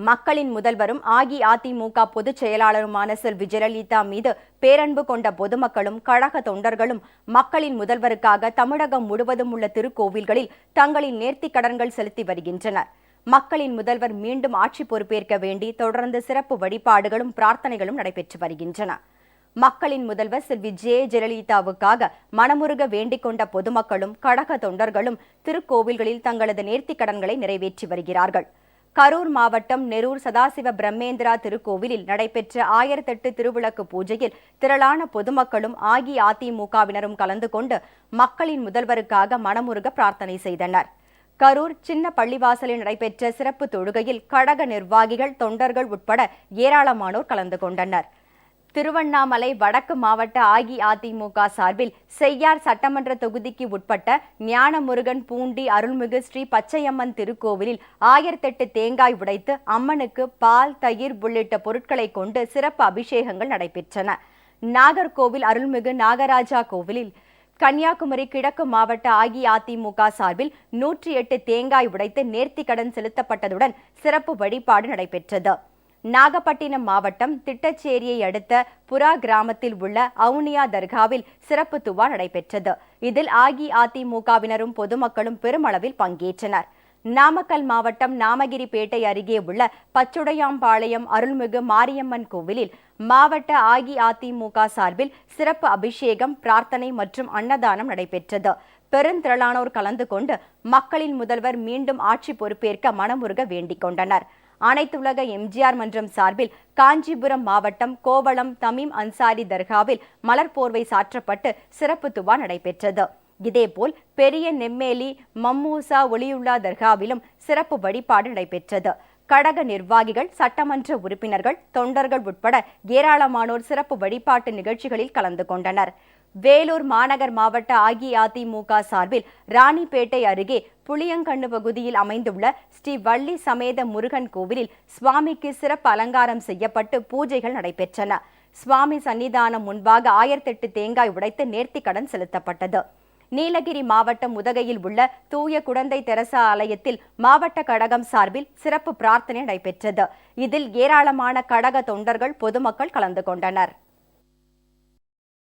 மக்களின் முதல்வரும் அஇஅதிமுக பொதுச் செயலாளருமான செல்வி ஜெயலலிதா மீது பேரன்பு கொண்ட பொதுமக்களும் கழக தொண்டர்களும் மக்களின் முதல்வருக்காக தமிழகம் முழுவதும் உள்ள திருக்கோவில்களில் தங்களின் நேர்த்திக் கடன்கள் செலுத்தி வருகின்றனர். மக்களின் முதல்வர் மீண்டும் ஆட்சி பொறுப்பேற்க வேண்டி தொடர்ந்து சிறப்பு வழிபாடுகளும் பிரார்த்தனைகளும் நடைபெற்று வருகின்றன. மக்களின் முதல்வர் செல்வி ஜெயலலிதாவுக்காக மனமுருக வேண்டிக் கொண்ட பொதுமக்களும் கழக தொண்டர்களும் திருக்கோவில்களில் தங்களது நேர்த்திக் கடன்களை நிறைவேற்றி வருகிறார்கள். கரூர் மாவட்டம் நெரூர் சதாசிவ பிரம்மேந்திரா திருக்கோவிலில் நடைபெற்ற 1008 திருவிளக்கு பூஜையில் திரளான பொதுமக்களும் அஇஅதிமுகவினரும் கலந்து கொண்டு மக்களின் முதல்வருக்காக மனமுருக பிரார்த்தனை செய்தனர். கரூர் சின்ன பள்ளிவாசலில் நடைபெற்ற சிறப்பு தொழுகையில் கழக நிர்வாகிகள், தொண்டர்கள் உட்பட ஏராளமானோர் கலந்து கொண்டனர். திருவண்ணாமலை வடக்கு மாவட்ட அஇஅதிமுக சார்பில் செய்யார் சட்டமன்ற தொகுதிக்கு உட்பட்ட ஞானமுருகன் பூண்டி அருள்மிகு ஸ்ரீ பச்சையம்மன் திருக்கோவிலில் 1008 தேங்காய் உடைத்து அம்மனுக்கு பால், தயிர் உள்ளிட்ட பொருட்களை கொண்டு சிறப்பு அபிஷேகங்கள் நடைபெற்றன. நாகர்கோவில் அருள்மிகு நாகராஜா கோவிலில் கன்னியாகுமரி கிழக்கு மாவட்ட அஇஅதிமுக சார்பில் 108 தேங்காய் உடைத்து நேர்த்திக்கடன் செலுத்தப்பட்டதுடன் சிறப்பு வழிபாடு நடைபெற்றது. நாகப்பட்டினம் மாவட்டம் திட்டச்சேரியை அடுத்த புறா கிராமத்தில் உள்ள அவுனியா தர்காவில் சிறப்பு துவா நடைபெற்றது. இதில் அஇஅதிமுகவினரும் பொதுமக்களும் பெருமளவில் பங்கேற்றனர். நாமக்கல் மாவட்டம் நாமகிரிப்பேட்டை அருகே உள்ள பச்சுடையாம்பாளையம் அருள்மிகு மாரியம்மன் கோவிலில் மாவட்ட அஇஅதிமுக சார்பில் சிறப்பு அபிஷேகம், பிரார்த்தனை மற்றும் அன்னதானம் நடைபெற்றது. பெருந்திரளானோர் கலந்து கொண்டு மக்களின் முதல்வர் மீண்டும் ஆட்சி பொறுப்பேற்க மனமுருக வேண்டிக் கொண்டனர். அனைத்துலக எம்ஜிஆர் மன்றம் சார்பில் காஞ்சிபுரம் மாவட்டம் கோவளம் தமீம் அன்சாரி தர்காவில் மலர் போர்வை சாற்றப்பட்டு சிறப்பு துவா நடைபெற்றது. இதேபோல் பெரிய நெம்மேலி மம்மூசா ஒளியுல்லா தர்காவிலும் சிறப்பு வழிபாடு நடைபெற்றது. கழக நிர்வாகிகள், சட்டமன்ற உறுப்பினர்கள், தொண்டர்கள் உட்பட ஏராளமானோர் சிறப்பு வழிபாட்டு நிகழ்ச்சிகளில் கலந்து கொண்டனர். வேலூர் மாநகர் மாவட்ட அஇஅதிமுக சார்பில் ராணிப்பேட்டை அருகே புளியங்கண்ணு பகுதியில் அமைந்துள்ள ஸ்ரீ வள்ளி சமேத முருகன் கோவிலில் சுவாமிக்கு சிறப்பு அலங்காரம் செய்யப்பட்டு பூஜைகள் நடைபெற்றன. சுவாமி சன்னிதானம் முன்பாக 1008 தேங்காய் உடைத்து நேர்த்திக்கடன் செலுத்தப்பட்டது. நீலகிரி மாவட்டம் உதகையில் உள்ள தூய குடந்தை தெரசா ஆலயத்தில் மாவட்ட கழகம் சார்பில் சிறப்பு பிரார்த்தனை நடைபெற்றது. இதில் ஏராளமான கழக தொண்டர்கள், பொதுமக்கள் கலந்து கொண்டனர்.